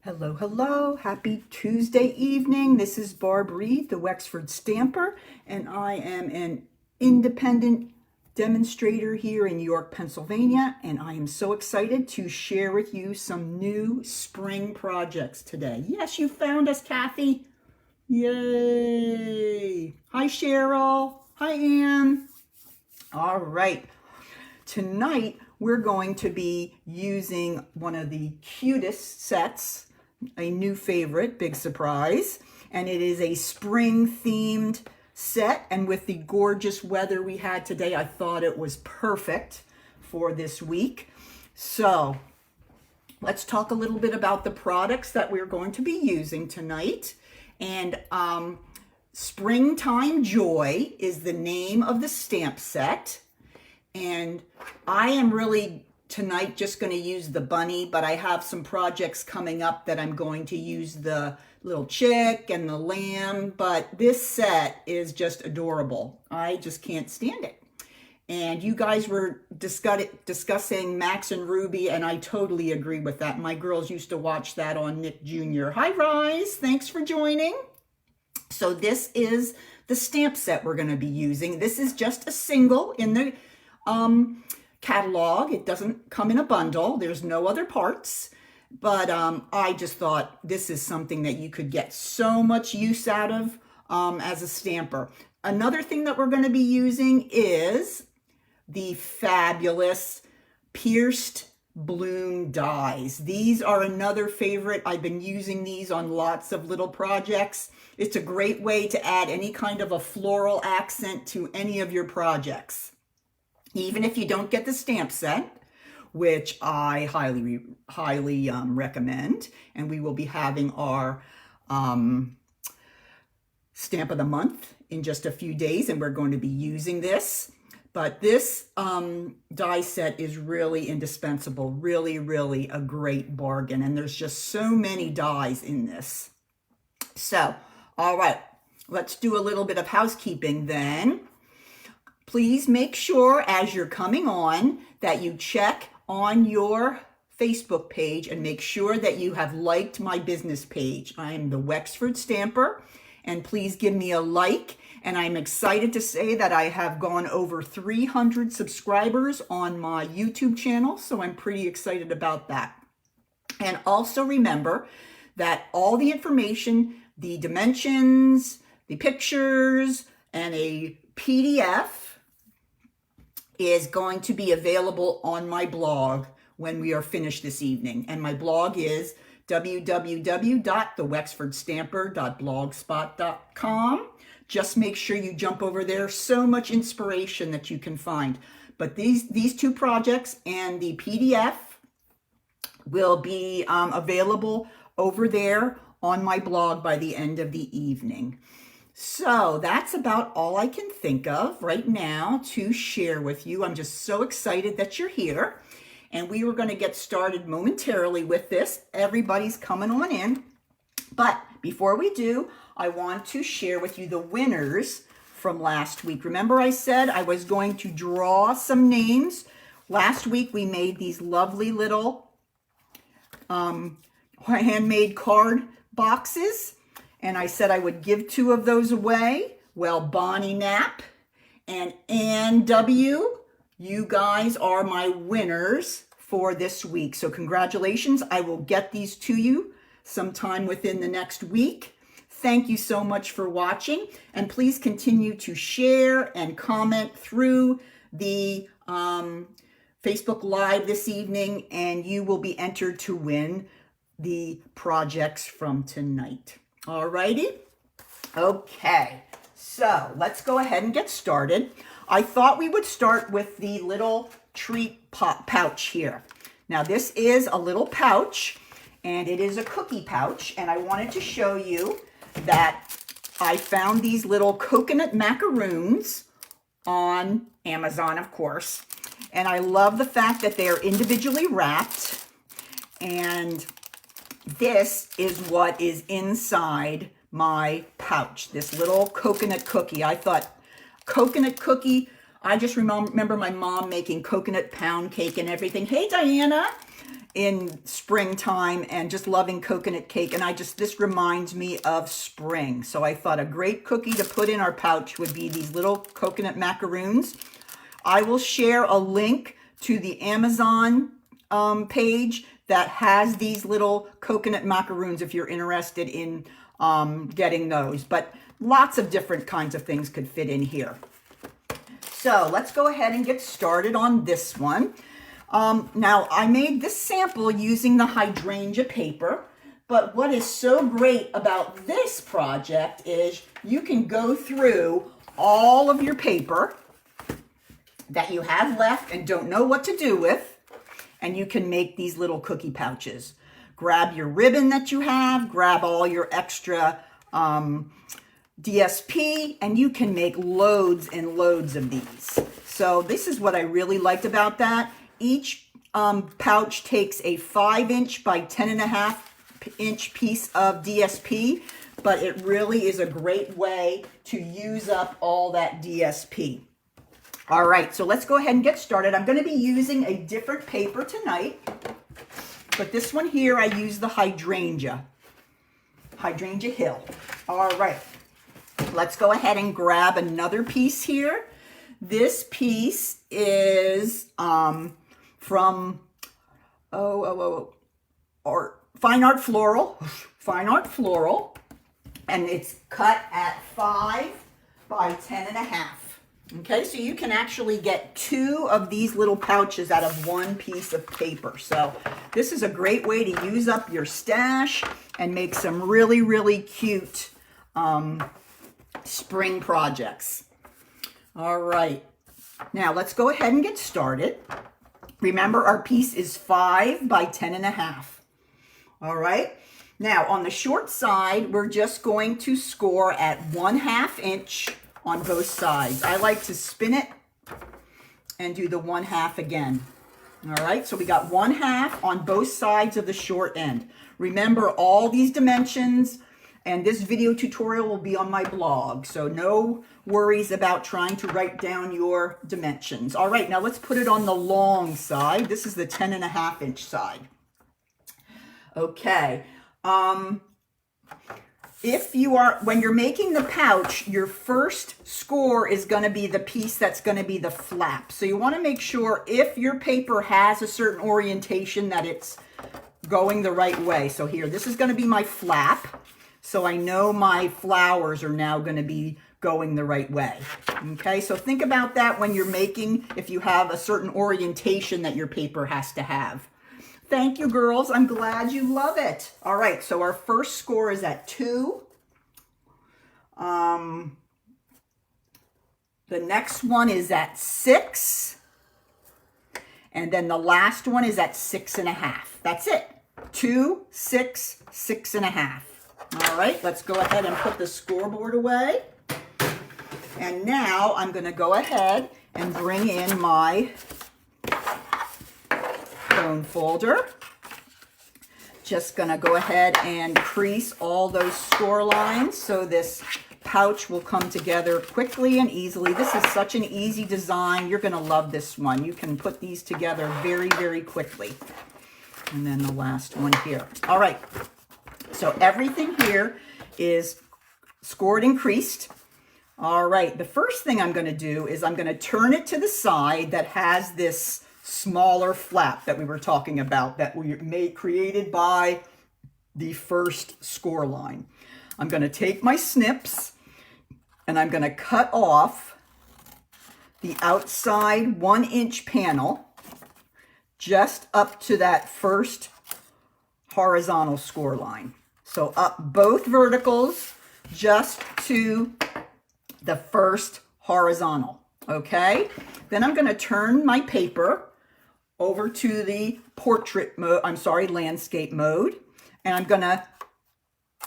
Hello, hello. Happy Tuesday evening. This is Barb Reed, the Wexford Stamper, and I am an independent demonstrator here in York, Pennsylvania, and I am so excited to share with you some new spring projects today. Yes, you found us, Kathy. Yay. Hi, Cheryl. Hi, Ann. All right. Tonight, we're going to be using one of the cutest sets, a new favorite, big surprise, and it is a spring themed set, and with the gorgeous weather we had today, I thought it was perfect for this week. So let's talk a little bit about the products that we're going to be using tonight. And Springtime Joy is the name of the stamp set. And I am really tonight just going to use the bunny, but I have some projects coming up that I'm going to use the little chick and the lamb, but this set is just adorable. I just can't stand it. And you guys were discussing Max and Ruby, and I totally agree with that. My girls used to watch that on Nick Jr. Hi, Rise. Thanks for joining. So this is the stamp set we're going to be using. This is just a single in the catalog. It doesn't come in a bundle. There's no other parts, but I just thought this is something that you could get so much use out of as a stamper. Another thing that we're going to be using is the fabulous pierced bloom dies. These are another favorite. I've been using these on lots of little projects. It's a great way to add any kind of a floral accent to any of your projects. Even if you don't get the stamp set, which I highly recommend, and we will be having our stamp of the month in just a few days, and we're going to be using this. But this die set is really indispensable, really a great bargain, and there's just so many dies in this. So, all right, let's do a little bit of housekeeping then. Please make sure as you're coming on that you check on your Facebook page and make sure that you have liked my business page. I am the Wexford Stamper, and please give me a like. And I'm excited to say that I have gone over 300 subscribers on my YouTube channel, so I'm pretty excited about that. And also remember that all the information, the dimensions, the pictures, and a PDF is going to be available on my blog when we are finished this evening. And my blog is www.thewexfordstamper.blogspot.com. Just make sure you jump over there. So much inspiration that you can find. But these two projects and the PDF will be available over there on my blog by the end of the evening. So that's about all I can think of right now to share with you. I'm just so excited that you're here. And we were going to get started momentarily with this. Everybody's coming on in. But before we do, I want to share with you the winners from last week. Remember I said I was going to draw some names. Last week we made these lovely little handmade card boxes. And I said I would give 2 of those away. Well, Bonnie Knapp and Ann W., you guys are my winners for this week. So congratulations. I will get these to you sometime within the next week. Thank you so much for watching. And please continue to share and comment through the Facebook Live this evening, and you will be entered to win the projects from tonight. All righty. Okay, so let's go ahead and get started. I thought we would start with the little treat pouch here. Now this is a little pouch, and it is a cookie pouch, and I wanted to show you that I found these little coconut macaroons on Amazon, of course, and I love the fact that they are individually wrapped, and this is what is inside my pouch, this little coconut cookie. I thought coconut cookie, I just remember my mom making coconut pound cake and everything. Hey, Diana. in springtime and just loving coconut cake. And this reminds me of spring. So I thought a great cookie to put in our pouch would be these little coconut macaroons. I will share a link to the Amazon page that has these little coconut macaroons if you're interested in getting those. But lots of different kinds of things could fit in here. So let's go ahead and get started on this one. Now, I made this sample using the hydrangea paper, but what is so great about this project is you can go through all of your paper that you have left and don't know what to do with, and you can make these little cookie pouches. Grab your ribbon that you have, grab all your extra DSP, and you can make loads and loads of these. So this is what I really liked about that. Each pouch takes a 5" by 10.5" piece of DSP, but it really is a great way to use up all that DSP. All right, so let's go ahead and get started. I'm going to be using a different paper tonight, but this one here I use the Hydrangea Hill. All right. Let's go ahead and grab another piece here. This piece is from Fine Art Floral, and it's cut at 5 by 10.5. Okay, so you can actually get 2 of these little pouches out of 1 piece of paper. So this is a great way to use up your stash and make some really, really cute spring projects. All right, now let's go ahead and get started. Remember, our piece is 5 by 10.5. All right, now on the short side, we're just going to score at 1/2 inch on both sides. I like to spin it and do the 1/2 again. All right, so we got 1/2 on both sides of the short end. Remember all these dimensions, and this video tutorial will be on my blog, so no worries about trying to write down your dimensions. All right, now let's put it on the long side. This is the 10.5 inch side. Okay, when you're making the pouch, your first score is going to be the piece that's going to be the flap. So you want to make sure if your paper has a certain orientation that it's going the right way. So here, this is going to be my flap. So I know my flowers are now going to be going the right way. Okay, so think about that when you're making, if you have a certain orientation that your paper has to have. Thank you, girls. I'm glad you love it. All right, so our first score is at 2. The next one is at 6. And then the last one is at 6.5. That's it. 2, 6, 6.5. All right, let's go ahead and put the scoreboard away. And now I'm going to go ahead and bring in my bone folder. Just going to go ahead and crease all those score lines so this pouch will come together quickly and easily. This is such an easy design. You're going to love this one. You can put these together very, very quickly. And then the last one here. All right. So everything here is scored and creased. All right, the first thing I'm going to do is I'm going to turn it to the side that has this smaller flap that we were talking about that we created by the first score line. I'm going to take my snips and I'm going to cut off the outside 1-inch panel just up to that first horizontal score line. So up both verticals just to the first horizontal, okay? Then I'm going to turn my paper over to the portrait mode, landscape mode, and I'm going to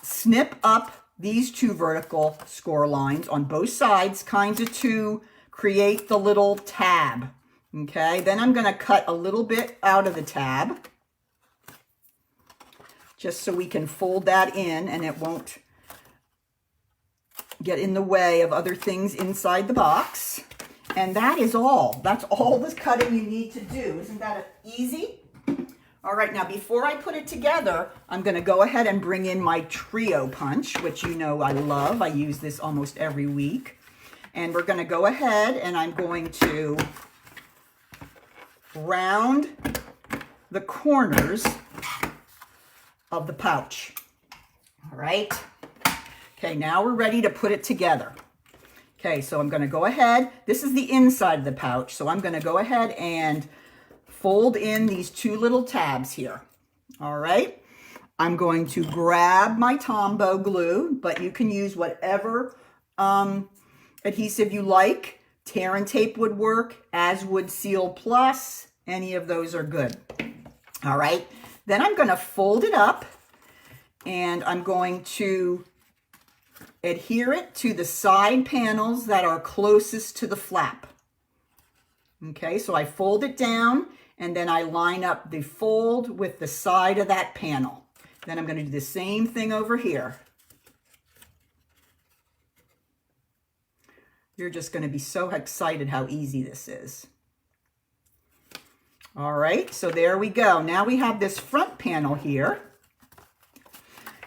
snip up these 2 vertical score lines on both sides, kind of to create the little tab, okay? Then I'm going to cut a little bit out of the tab, just so we can fold that in and it won't get in the way of other things inside the box. And that is all. That's all the cutting you need to do. Isn't that easy? All right, now before I put it together, I'm going to go ahead and bring in my trio punch, which you know I love. I use this almost every week. And we're going to go ahead and I'm going to round the corners of the pouch. All right. Okay, now we're ready to put it together. Okay, so I'm going to go ahead. This is the inside of the pouch, so I'm going to go ahead and fold in these two little tabs here. All right. I'm going to grab my tombow glue, but you can use whatever adhesive you like. Tear and tape would work, as would Seal Plus. Any of those are good. All right. Then I'm going to fold it up and I'm going to adhere it to the side panels that are closest to the flap. Okay, so I fold it down and then I line up the fold with the side of that panel. Then I'm going to do the same thing over here. You're just going to be so excited how easy this is. All right, so there we go. Now we have this front panel here.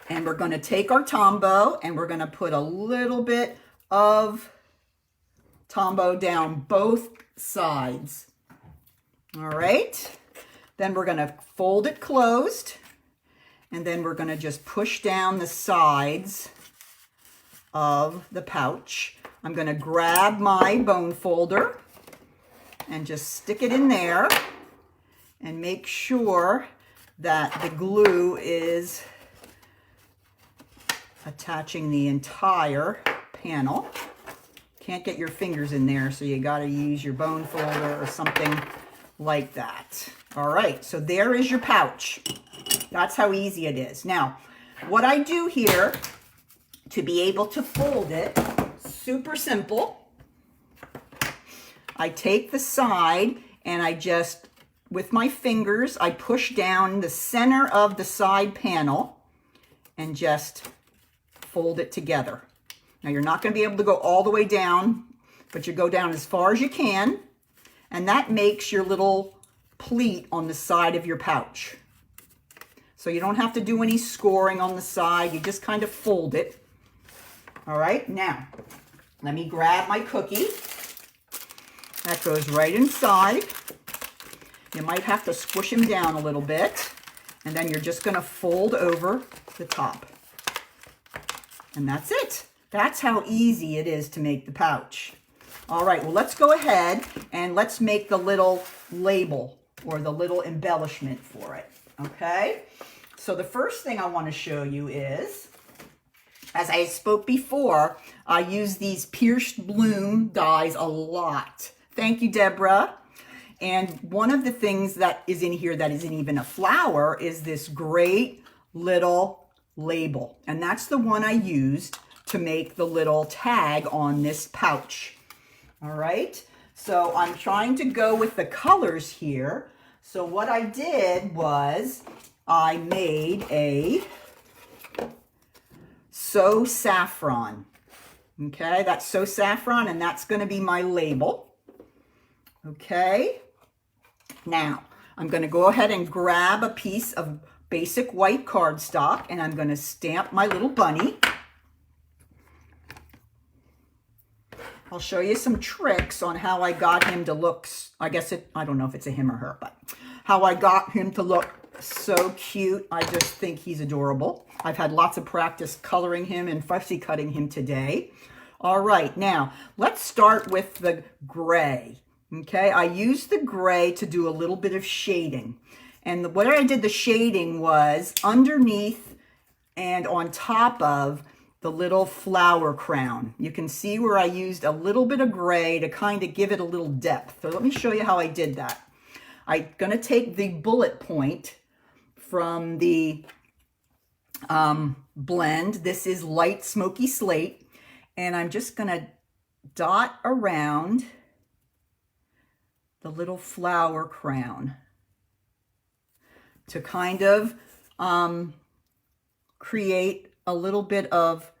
And we're going to take our tombow and we're going to put a little bit of tombow down both sides. All right. Then we're going to fold it closed. And then we're going to just push down the sides of the pouch. I'm going to grab my bone folder and just stick it in there and make sure that the glue is attaching the entire panel. Can't get your fingers in there, so you got to use your bone folder or something like that. All right, so there is your pouch. That's how easy it is. Now, what I do here to be able to fold it, super simple. I take the side and I just, with my fingers, I push down the center of the side panel and just fold it together. Now you're not going to be able to go all the way down, but you go down as far as you can, and that makes your little pleat on the side of your pouch. So you don't have to do any scoring on the side, you just kind of fold it. All right, now let me grab my cookie. That goes right inside. You might have to squish him down a little bit, and then you're just going to fold over the top. And that's it. That's how easy it is to make the pouch. All right, well, let's go ahead and let's make the little label or the little embellishment for it, okay? So the first thing I want to show you is, as I spoke before, I use these pierced bloom dies a lot. Thank you, Deborah. And one of the things that is in here that isn't even a flower is this great little label, and that's the one I used to make the little tag on this pouch. All right, so I'm trying to go with the colors here. So what I did was I made a So Saffron. Okay, that's So Saffron, and that's going to be my label. Okay, now I'm going to go ahead and grab a piece of basic white cardstock, and I'm going to stamp my little bunny. I'll show you some tricks on how I got him to look, I don't know if it's a him or her, but how I got him to look so cute. I just think he's adorable. I've had lots of practice coloring him and fussy cutting him today. All right, now let's start with the gray. Okay, I used the gray to do a little bit of shading. And where I did the shading was underneath and on top of the little flower crown. You can see where I used a little bit of gray to kind of give it a little depth. So let me show you how I did that. I'm going to take the bullet point from the blend. This is light smoky slate. And I'm just going to dot around the little flower crown to kind of create a little bit of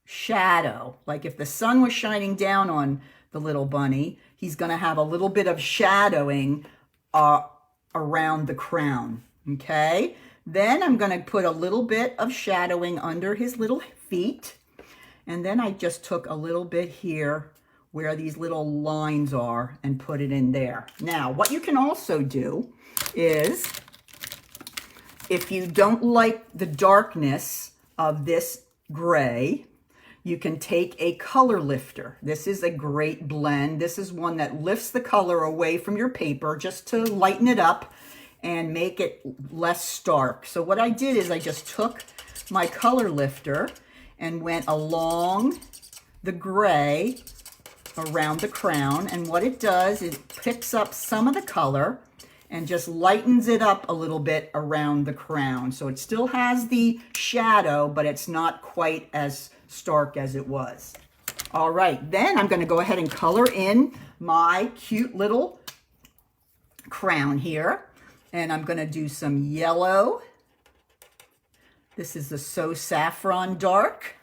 shadow. Like if the sun was shining down on the little bunny, he's going to have a little bit of shadowing around the crown, okay? Then I'm going to put a little bit of shadowing under his little feet. And then I just took a little bit here where these little lines are and put it in there. Now, what you can also do is, if you don't like the darkness of this gray, you can take a color lifter. This is a great blend. This is one that lifts the color away from your paper just to lighten it up and make it less stark. So what I did is I just took my color lifter and went along the gray around the crown. And what it does is it picks up some of the color and just lightens it up a little bit around the crown. So it still has the shadow, but it's not quite as stark as it was. All right, then I'm going to go ahead and color in my cute little crown here. And I'm going to do some yellow. This is the So Saffron Dark.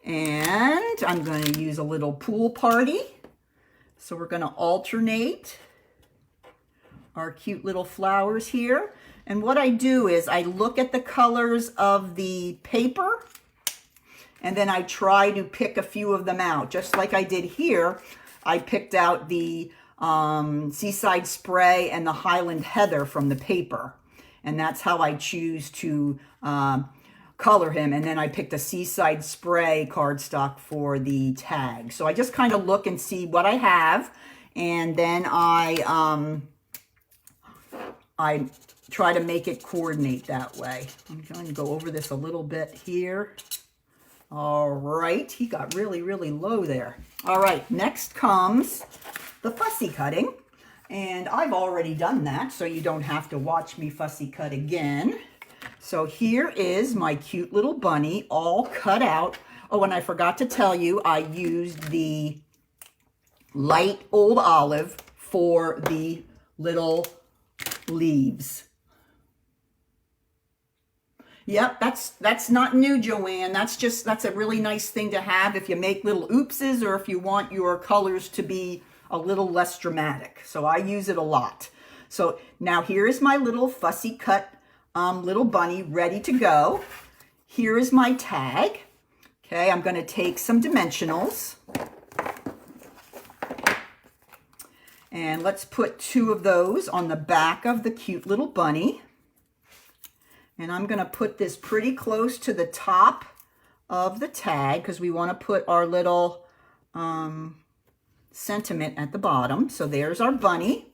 And I'm going to use a little Pool Party. So we're going to alternate our cute little flowers here. And what I do is I look at the colors of the paper and then I try to pick a few of them out. Just like I did here, I picked out the Seaside Spray and the Highland Heather from the paper. And that's how I choose to color him. And then I picked a Seaside Spray cardstock for the tag. So I just kind of look and see what I have. And then I try to make it coordinate that way. I'm going to go over this a little bit here. All right, he got really, really low there. All right, next comes the fussy cutting. And I've already done that, so you don't have to watch me fussy cut again. So here is my cute little bunny all cut out. Oh, and I forgot to tell you, I used the light old olive for the little leaves. Yep, that's not new, Joanne. That's a really nice thing to have if you make little oopses or if you want your colors to be a little less dramatic. So I use it a lot. So now here is my little fussy cut little bunny ready to go. Here is my tag. Okay, I'm going to take some dimensionals. And let's put 2 of those on the back of the cute little bunny. And I'm going to put this pretty close to the top of the tag because we want to put our little sentiment at the bottom. So there's our bunny.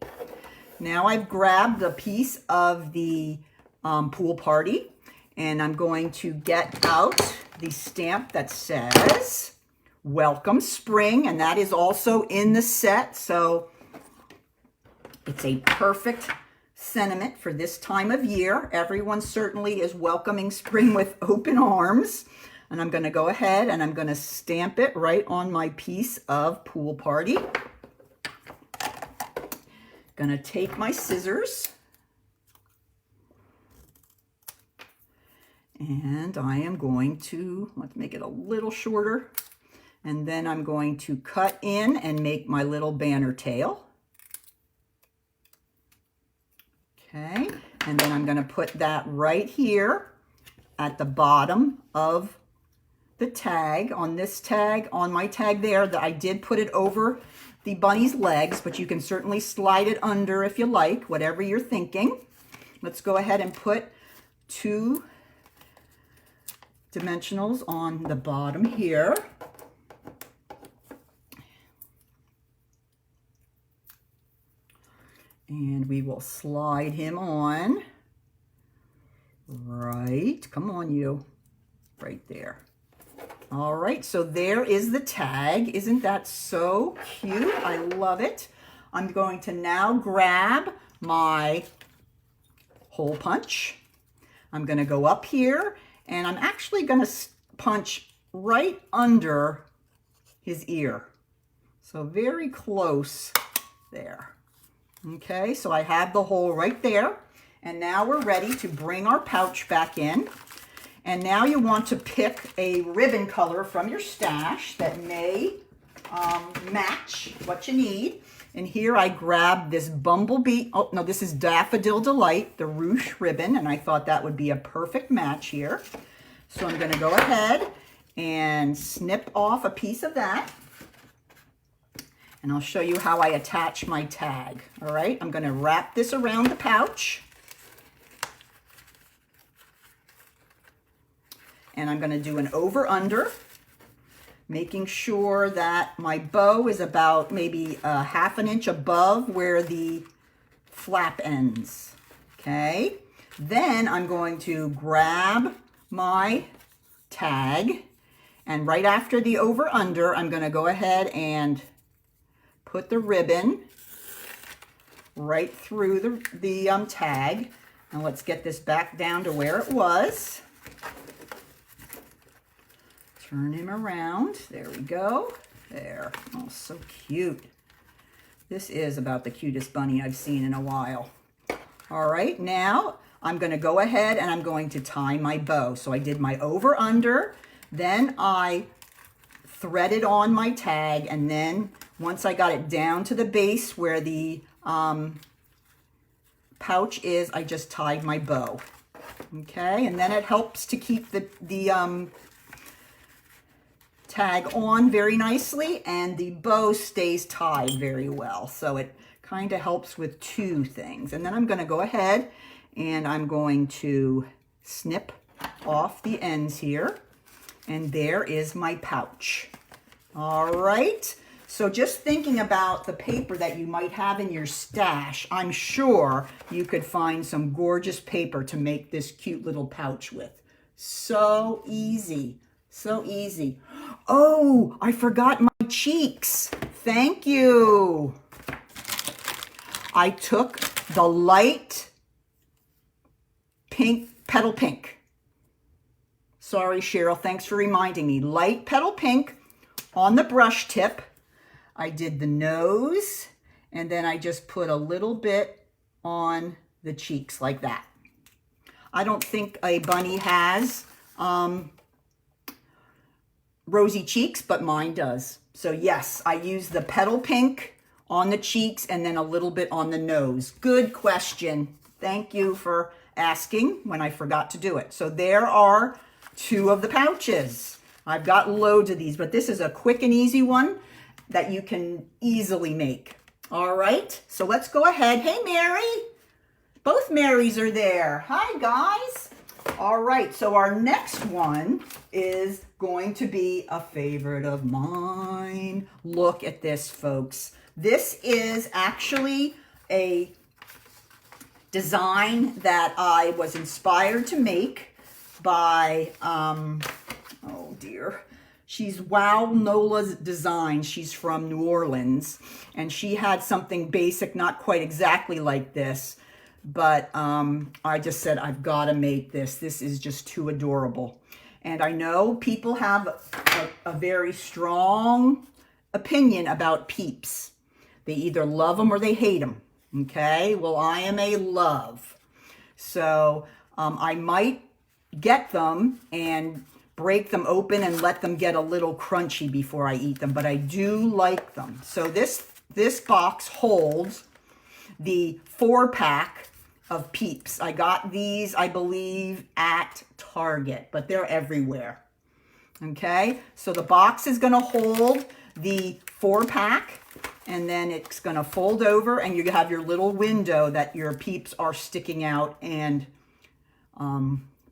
Now I've grabbed a piece of the Pool Party and I'm going to get out the stamp that says Welcome Spring, and that is also in the set. So it's a perfect sentiment for this time of year. Everyone certainly is welcoming spring with open arms. And I'm going to go ahead and I'm going to stamp it right on my piece of Pool Party. Going to take my scissors. And I am going to, let's make it a little shorter. And then I'm going to cut in and make my little banner tail. Okay, and then I'm going to put that right here at the bottom of the tag, on this tag, on my tag there, that I did put it over the bunny's legs, but you can certainly slide it under if you like, whatever you're thinking. Let's go ahead and put 2 dimensionals on the bottom here. And we will slide him on. Right, come on you, right there. All right, so there is the tag. Isn't that so cute? I love it. I'm going to now grab my hole punch. I'm gonna go up here and I'm actually gonna punch right under his ear. So very close there. Okay, so I have the hole right there. And now we're ready to bring our pouch back in. And now you want to pick a ribbon color from your stash that may match what you need. And here I grabbed this bumblebee, oh no, this is Daffodil Delight, the ruche ribbon, and I thought that would be a perfect match here. So I'm gonna go ahead and snip off a piece of that. And I'll show you how I attach my tag. All right, I'm gonna wrap this around the pouch. And I'm gonna do an over-under, making sure that my bow is about maybe a ½ an inch above where the flap ends, okay? Then I'm going to grab my tag, and right after the over-under, I'm gonna go ahead and put the ribbon right through the tag. Now let's get this back down to where it was. Turn him around. There we go. There. Oh, so cute. This is about the cutest bunny I've seen in a while. All right, now I'm going to go ahead and I'm going to tie my bow. So I did my over under, then I threaded on my tag, and then once I got it down to the base where the pouch is, I just tied my bow. Okay, and then it helps to keep the tag on very nicely, and the bow stays tied very well. So it kind of helps with two things. And then I'm going to go ahead and I'm going to snip off the ends here. And there is my pouch. All right. So just thinking about the paper that you might have in your stash, I'm sure you could find some gorgeous paper to make this cute little pouch with. So easy. So easy. Oh, I forgot my cheeks. Thank you. I took the light pink, petal pink. Sorry, Cheryl, thanks for reminding me. Light petal pink on the brush tip. I did the nose, and then I just put a little bit on the cheeks like that. I don't think a bunny has rosy cheeks, but mine does. So yes, I use the petal pink on the cheeks and then a little bit on the nose. Good question. Thank you for asking when I forgot to do it. So there are two of the pouches. I've got loads of these, but this is a quick and easy one that you can easily make. All right, so let's go ahead. Hey, Mary. Both Marys are there. Hi, guys. All right, so our next one is going to be a favorite of mine. Look at this, folks. This is actually a design that I was inspired to make by, oh dear, she's Wow Nola's Design. She's from New Orleans, and she had something basic, not quite exactly like this, but I just said, I've got to make this. This is just too adorable. And I know people have a very strong opinion about Peeps. They either love them or they hate them. Okay, well, I am a love. So I might get them and break them open and let them get a little crunchy before I eat them, but I do like them. So this box holds the 4-pack of Peeps. I got these, I believe, at Target, but they're everywhere. Okay, so the box is going to hold the 4-pack, and then it's going to fold over, and you have your little window that your Peeps are sticking out and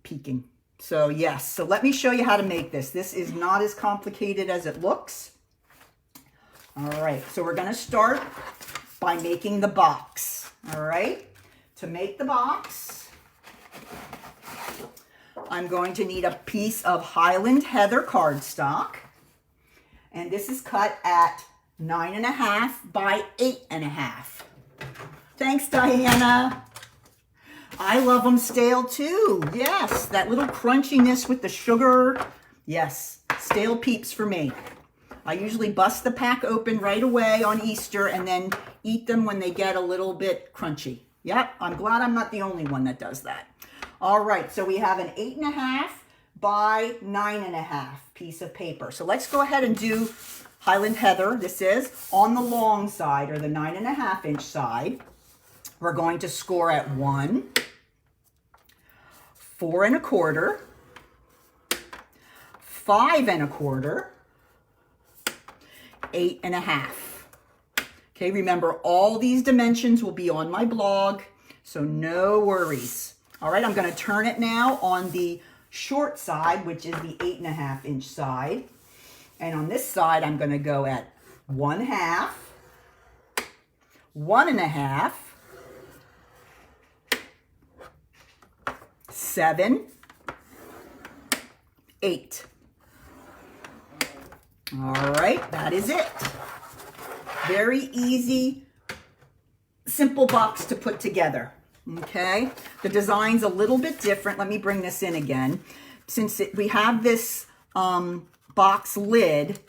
peeking. So yes, so let me show you how to make this. This is not as complicated as it looks. All right, so we're going to start by making the box. All right, to make the box, I'm going to need a piece of Highland Heather cardstock, and this is cut at 9.5 by 8.5. Thanks, Diana. I love them stale too. Yes, that little crunchiness with the sugar. Yes, stale Peeps for me. I usually bust the pack open right away on Easter and then eat them when they get a little bit crunchy. Yep, I'm glad I'm not the only one that does that. All right, so we have an 8.5 by 9.5 piece of paper. So let's go ahead and do Highland Heather, this is, on the long side, or the 9.5 inch side. We're going to score at 1, 4 1/4, 5 1/4, 8 1/2. Okay, remember all these dimensions will be on my blog, so no worries. All right, I'm going to turn it now on the short side, which is the 8.5 inch side. And on this side, I'm going to go at 1/2, 1 1/2, 7, 8. All right, that is it. Very easy, simple box to put together. Okay, the design's a little bit different. Let me bring this in again. Since we have this box lid,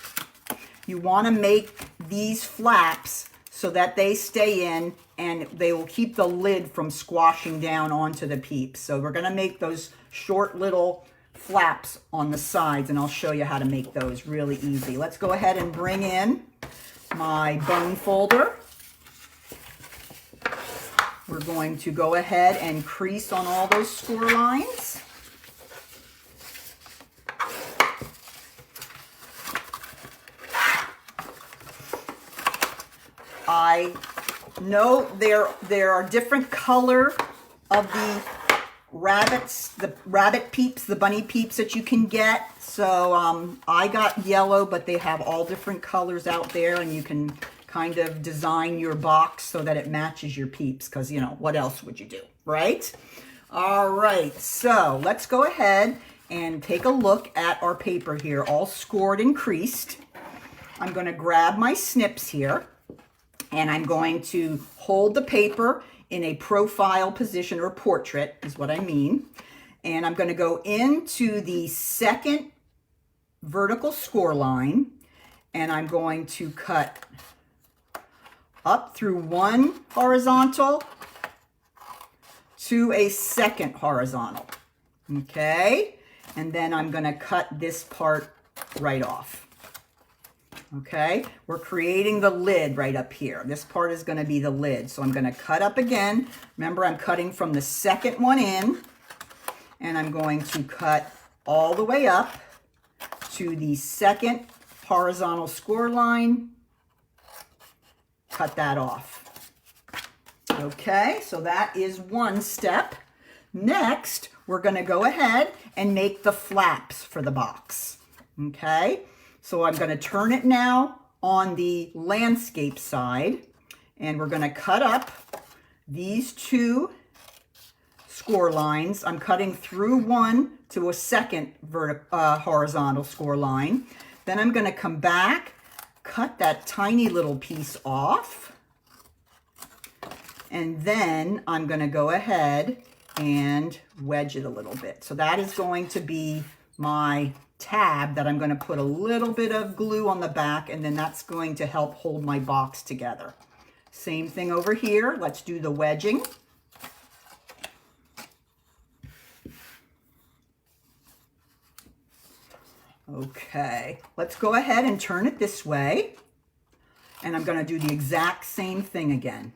you want to make these flaps so that they stay in and they will keep the lid from squashing down onto the Peeps. So we're going to make those short little flaps on the sides, and I'll show you how to make those really easy. Let's go ahead and bring in my bone folder. We're going to go ahead and crease on all those score lines. I know there are different color of the rabbits, the rabbit Peeps, the bunny Peeps that you can get. So I got yellow, but they have all different colors out there, and you can kind of design your box so that it matches your Peeps, because, you know, what else would you do, right? All right, so let's go ahead and take a look at our paper here, all scored and creased. I'm going to grab my snips here, and I'm going to hold the paper in a profile position, or portrait is what I mean. And I'm going to go into the second vertical score line, and I'm going to cut up through one horizontal to a second horizontal. Okay, and then I'm going to cut this part right off. Okay, we're creating the lid right up here. This part is going to be the lid. So I'm going to cut up again. Remember, I'm cutting from the second one in, and I'm going to cut all the way up to the second horizontal score line. Cut that off. Okay, so that is one step. Next, we're going to go ahead and make the flaps for the box. Okay, so I'm going to turn it now on the landscape side, and we're going to cut up these two score lines. I'm cutting through one to a second horizontal score line. Then I'm going to come back, cut that tiny little piece off, and then I'm going to go ahead and wedge it a little bit. So that is going to be my tab that I'm going to put a little bit of glue on the back, and then that's going to help hold my box together. Same thing over here. Let's do the wedging. Okay, let's go ahead and turn it this way, and I'm going to do the exact same thing again.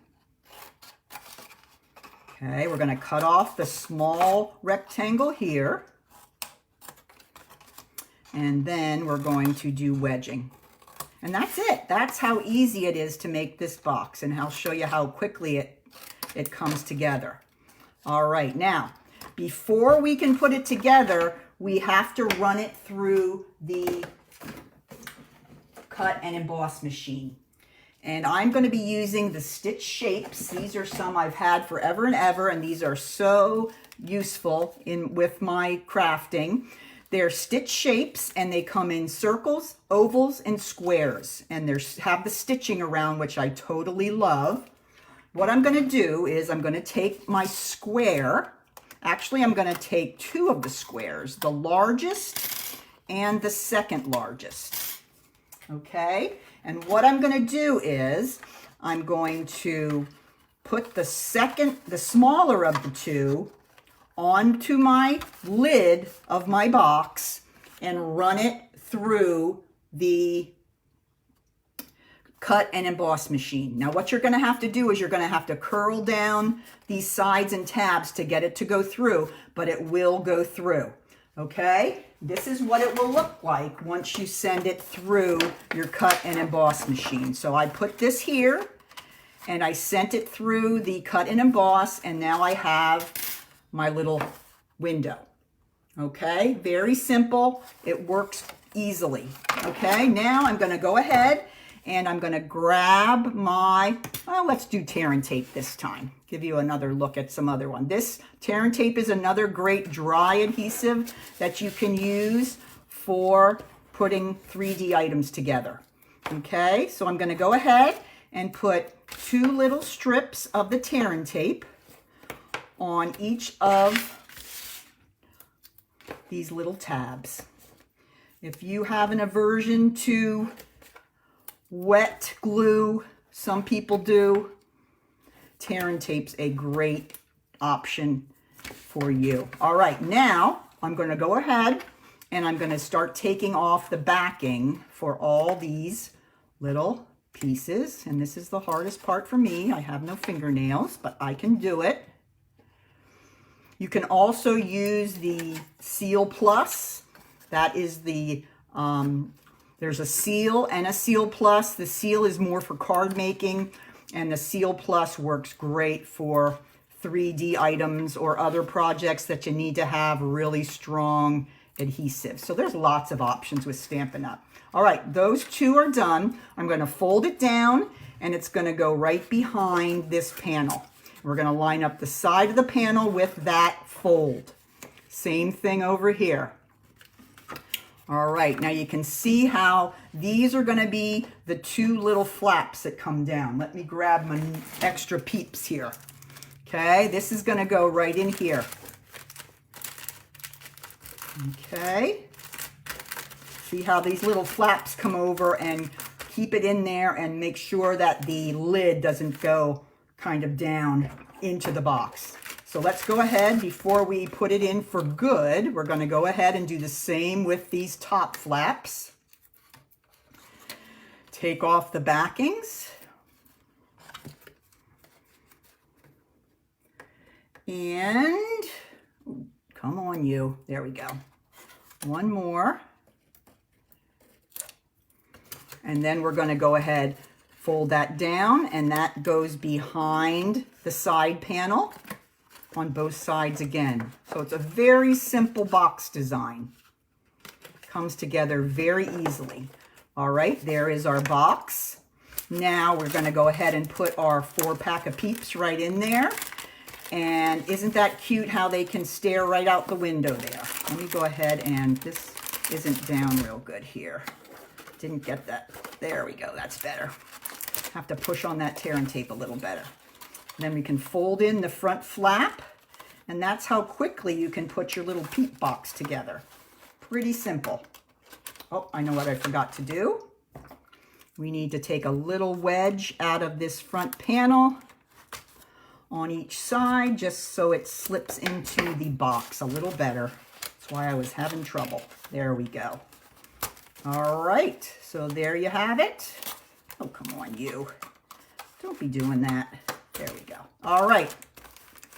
Okay, we're going to cut off the small rectangle here, and then we're going to do wedging. And that's it. That's how easy it is to make this box, and I'll show you how quickly it comes together. All right, now, before we can put it together, we have to run it through the cut and emboss machine. And I'm going to be using the Stitch Shapes. These are some I've had forever and ever, and these are so useful with my crafting. They're Stitch Shapes, and they come in circles, ovals, and squares. And they have the stitching around, which I totally love. What I'm going to do is I'm going to take my square. Actually, I'm going to take two of the squares, the largest and the second largest. Okay, and what I'm going to do is I'm going to put the smaller of the two onto my lid of my box and run it through the cut and emboss machine. Now what you're going to have to do is you're going to have to curl down these sides and tabs to get it to go through, but it will go through. Okay, this is what it will look like once you send it through your cut and emboss machine. So I put this here and I sent it through the cut and emboss, and now I have my little window. Okay, very simple. It works easily. Okay, now I'm going to go ahead and I'm going to grab my, well, let's do tear and tape this time. Give you another look at some other one. This tear and tape is another great dry adhesive that you can use for putting 3D items together. Okay, so I'm going to go ahead and put 2 little strips of the tear and tape on each of these little tabs. If you have an aversion to wet glue, some people do, tear and tape's a great option for you. All right, now I'm going to go ahead and I'm going to start taking off the backing for all these little pieces. And this is the hardest part for me. I have no fingernails, but I can do it. You can also use the Seal Plus. That is the, there's a Seal and a Seal Plus. The Seal is more for card making, and the Seal Plus works great for 3D items or other projects that you need to have really strong adhesive. So there's lots of options with Stampin' Up! All right, those 2 are done. I'm going to fold it down, and it's going to go right behind this panel. We're going to line up the side of the panel with that fold. Same thing over here. All right, now you can see how these are going to be the 2 little flaps that come down. Let me grab my extra PEEPS here. Okay, this is going to go right in here. Okay. See how these little flaps come over, and keep it in there and make sure that the lid doesn't go kind of down into the box. So let's go ahead, before we put it in for good, we're going to go ahead and do the same with these top flaps. Take off the backings. And, come on you, there we go. One more. And then we're going to go ahead, fold that down, and that goes behind the side panel on both sides again. So it's a very simple box design. Comes together very easily. All right, there is our box. Now we're going to go ahead and put our 4-pack of PEEPS right in there. And isn't that cute how they can stare right out the window there? Let me go ahead, and this isn't down real good here. Didn't get that. There we go. That's better. Have to push on that tear and tape a little better. Then we can fold in the front flap, and that's how quickly you can put your little PEEP box together. Pretty simple. Oh, I know what I forgot to do. We need to take a little wedge out of this front panel on each side, just so it slips into the box a little better. That's why I was having trouble. There we go. All right, so there you have it. Oh, come on, you. Don't be doing that. There we go. All right,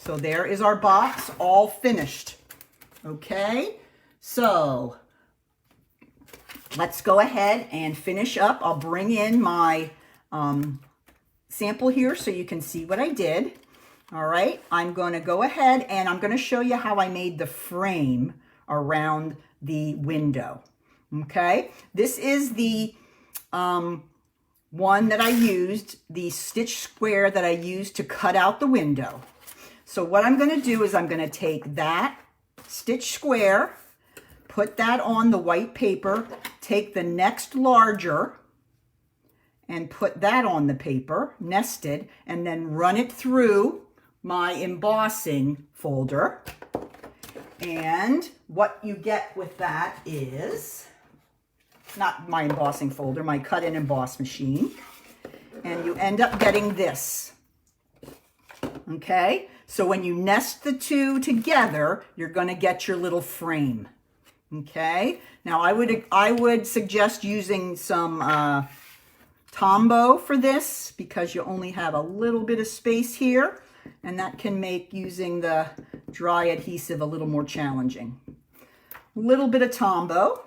so there is our box all finished. Okay, so let's go ahead and finish up. I'll bring in my sample here so you can see what I did. All right, I'm going to go ahead and I'm going to show you how I made the frame around the window. Okay, this is the one that I used, the stitch square that I used to cut out the window. So what I'm going to do is I'm going to take that stitch square, put that on the white paper, take the next larger and put that on the paper, nested, and then run it through my embossing folder. And what you get with that is, not my embossing folder, my cut and emboss machine. And you end up getting this. Okay, so when you nest the 2 together, you're going to get your little frame. Okay, now I would suggest using some tombow for this because you only have a little bit of space here, and that can make using the dry adhesive a little more challenging. A little bit of tombow,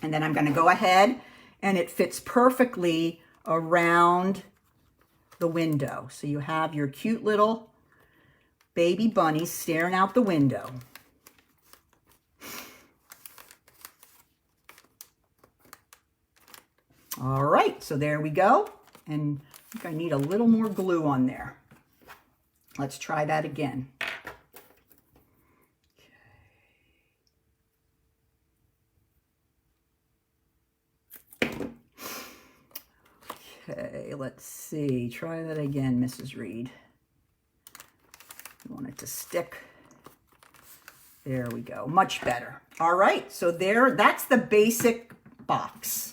and then I'm going to go ahead, and it fits perfectly around the window. So you have your cute little baby bunny staring out the window. All right, so there we go. And I think I need a little more glue on there. Let's try that again. Okay, let's see. Try that again, Mrs. Reed. You want it to stick. There we go. Much better. All right, so that's the basic box.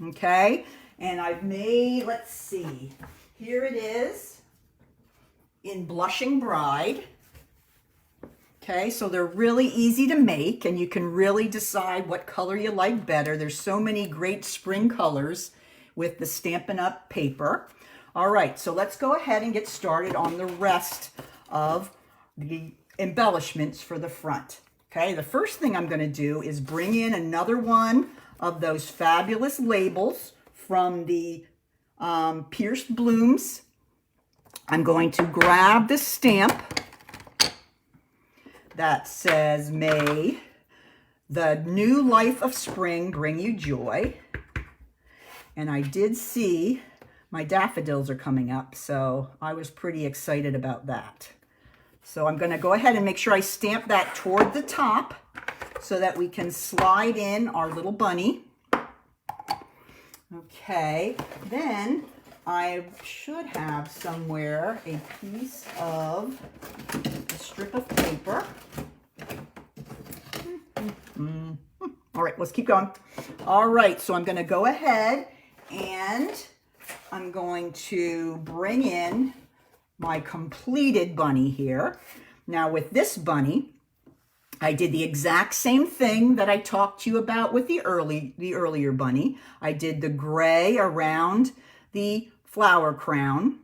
Okay, and I've made, let's see, here it is in Blushing Bride. Okay, so they're really easy to make, and you can really decide what color you like better. There's so many great spring colors with the Stampin' Up! Paper. All right, so let's go ahead and get started on the rest of the embellishments for the front. Okay, the first thing I'm going to do is bring in another one of those fabulous labels from the Pierced Blooms. I'm going to grab the stamp that says, "May the new life of spring bring you joy." And I did see my daffodils are coming up, so I was pretty excited about that. So I'm going to go ahead and make sure I stamp that toward the top so that we can slide in our little bunny. Okay, then I should have somewhere a piece of a strip of paper. All right, let's keep going. All right, so I'm going to go ahead and I'm going to bring in my completed bunny here. Now with this bunny, I did the exact same thing that I talked to you about with the earlier bunny. I did the gray around the flower crown.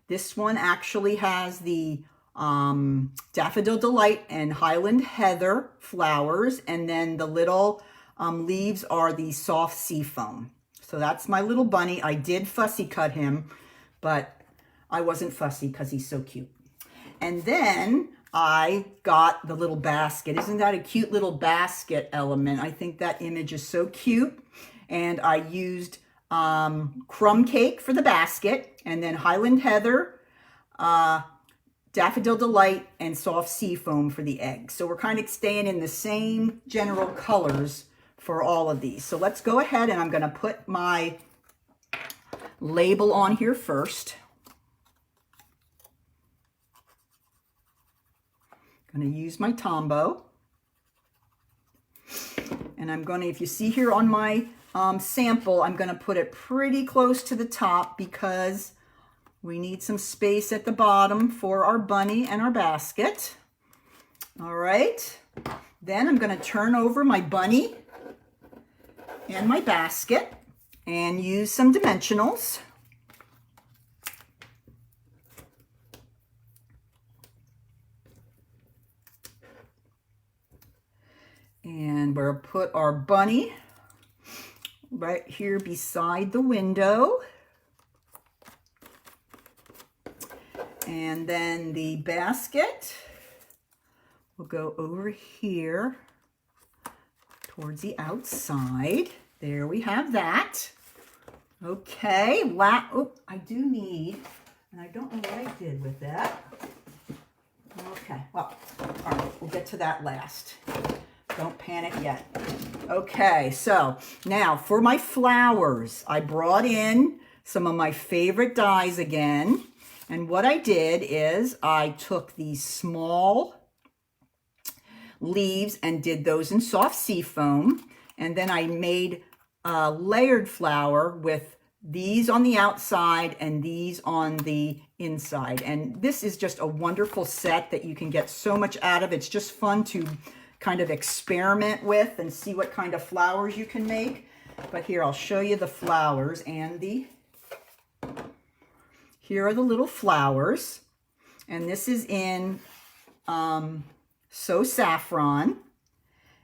This one actually has the Daffodil Delight and Highland Heather flowers, and then the little leaves are the soft sea foam. So that's my little bunny. I did fussy cut him, but I wasn't fussy because he's so cute. And then I got the little basket. Isn't that a cute little basket element? I think that image is so cute. And I used crumb cake for the basket, and then Highland Heather, Daffodil Delight, and soft sea foam for the egg. So we're kind of staying in the same general colors for all of these. So let's go ahead, and I'm going to put my label on here first. I'm going to use my tombow, and I'm going to, if you see here on my sample, I'm going to put it pretty close to the top because we need some space at the bottom for our bunny and our basket. All right, then I'm going to turn over my bunny and my basket and use some dimensionals. And we'll put our bunny right here beside the window. And then the basket will go over here towards the outside. There we have that. Okay, oh, I do need, and I don't know what I did with that. Okay, well, all right, we'll get to that last. Don't panic yet. Okay, so now for my flowers, I brought in some of my favorite dies again. And what I did is I took these small leaves and did those in soft sea foam. And then I made a layered flower with these on the outside and these on the inside. And this is just a wonderful set that you can get so much out of. It's just fun to kind of experiment with and see what kind of flowers you can make. But here, I'll show you the flowers and here are the little flowers. And this is in So Saffron.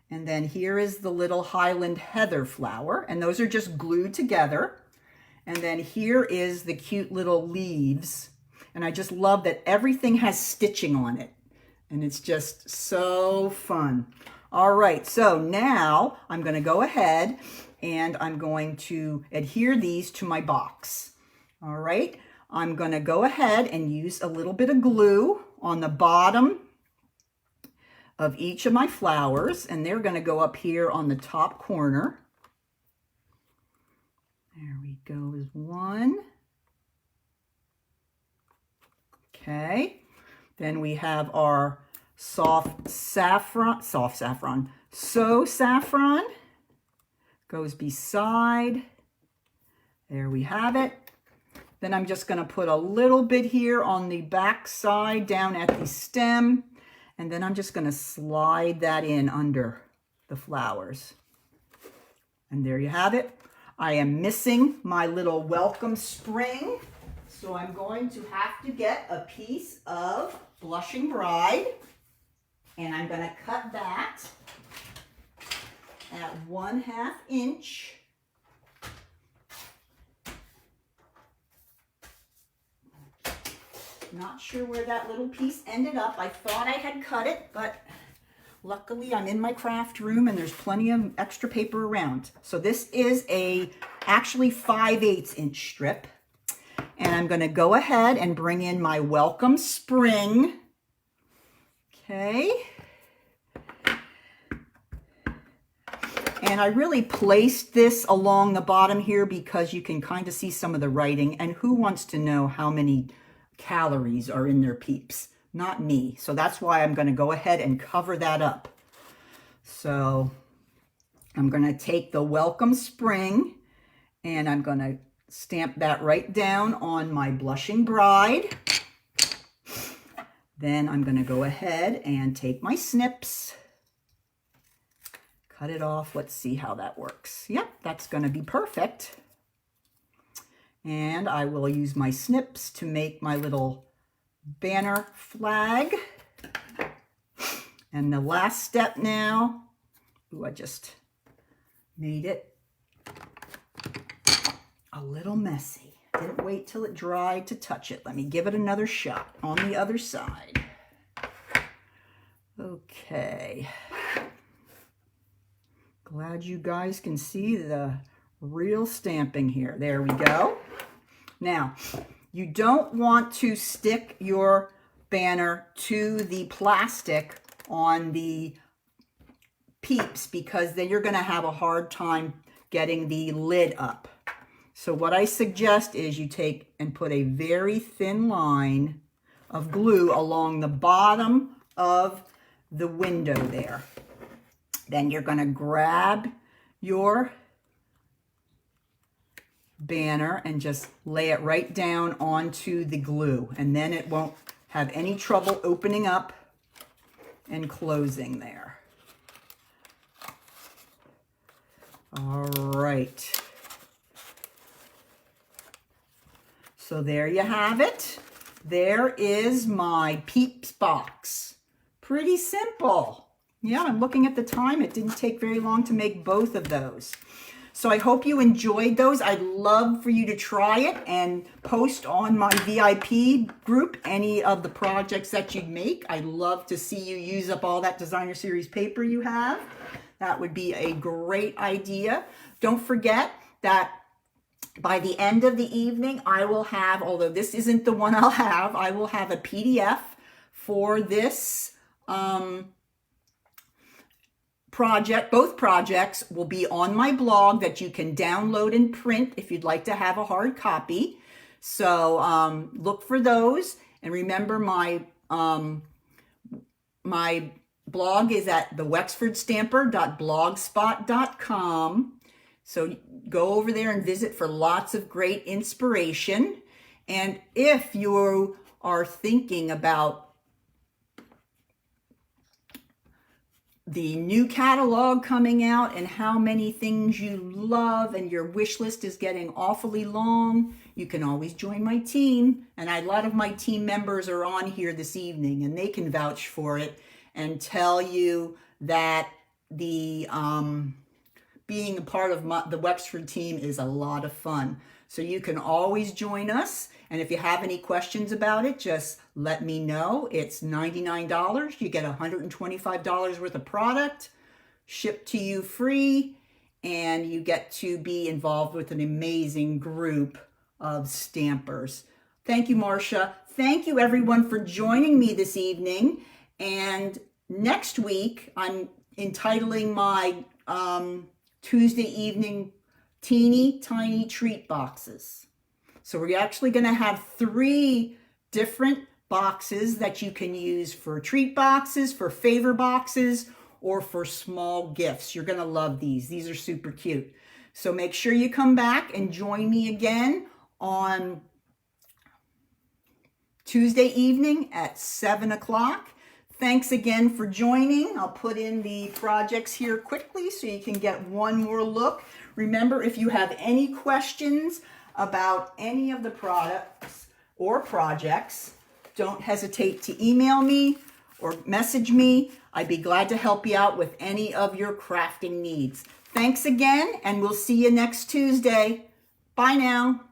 And then here is the little Highland Heather flower. And those are just glued together. And then here is the cute little leaves. And I just love that everything has stitching on it. And it's just so fun. All right, so now I'm going to go ahead and I'm going to adhere these to my box. All right, I'm going to go ahead and use a little bit of glue on the bottom of each of my flowers, and they're going to go up here on the top corner. There we go, is one. Okay, then we have our So Saffron goes beside. There we have it. Then I'm just going to put a little bit here on the back side down at the stem, and then I'm just going to slide that in under the flowers. And there you have it. I am missing my little welcome spring, so I'm going to have to get a piece of Blushing Bride, and I'm going to cut that at 1/2 inch. Not sure where that little piece ended up. I thought I had cut it, but luckily I'm in my craft room and there's plenty of extra paper around. So this is actually 5/8 inch strip. And I'm going to go ahead and bring in my welcome spring. Okay. And I really placed this along the bottom here because you can kind of see some of the writing. And who wants to know how many calories are in their Peeps? Not me. So that's why I'm going to go ahead and cover that up. So I'm going to take the welcome spring and I'm going to stamp that right down on my Blushing Bride. Then I'm going to go ahead and take my snips, cut it off. Let's see how that works. Yep, that's going to be perfect. And I will use my snips to make my little banner flag. And the last step now, ooh, I just made it a little messy. Didn't wait till it dried to touch it. Let me give it another shot on the other side. Okay. Glad you guys can see the real stamping here. There we go. Now, you don't want to stick your banner to the plastic on the Peeps because then you're going to have a hard time getting the lid up. So what I suggest is you take and put a very thin line of glue along the bottom of the window there. Then you're going to grab your banner and just lay it right down onto the glue, and then it won't have any trouble opening up and closing there. All right. So there you have it. There is my Peeps box. Pretty simple. Yeah, I'm looking at the time. It didn't take very long to make both of those. So I hope you enjoyed those. I'd love for you to try it and post on my VIP group any of the projects that you'd make. I'd love to see you use up all that designer series paper you have. That would be a great idea. Don't forget that by the end of the evening, I will have, although this isn't the one I'll have, I will have a PDF for this project. Both projects will be on my blog that you can download and print if you'd like to have a hard copy. So look for those. And remember, my blog is at thewexfordstamper.blogspot.com. So go over there and visit for lots of great inspiration. And if you are thinking about the new catalog coming out and how many things you love and your wish list is getting awfully long, you can always join my team. And a lot of my team members are on here this evening and they can vouch for it and tell you that the being a part of the Wexford team is a lot of fun. So you can always join us. And if you have any questions about it, just let me know. It's $99. You get $125 worth of product shipped to you free, and you get to be involved with an amazing group of stampers. Thank you, Marcia. Thank you, everyone, for joining me this evening. And next week, I'm entitling my Tuesday evening teeny tiny treat boxes. So we're actually going to have 3 different boxes that you can use for treat boxes, for favor boxes, or for small gifts. You're going to love these. These are super cute. So make sure you come back and join me again on Tuesday evening at 7 o'clock. Thanks again for joining. I'll put in the projects here quickly so you can get one more look. Remember, if you have any questions about any of the products or projects, don't hesitate to email me or message me. I'd be glad to help you out with any of your crafting needs. Thanks again, and we'll see you next Tuesday. Bye now.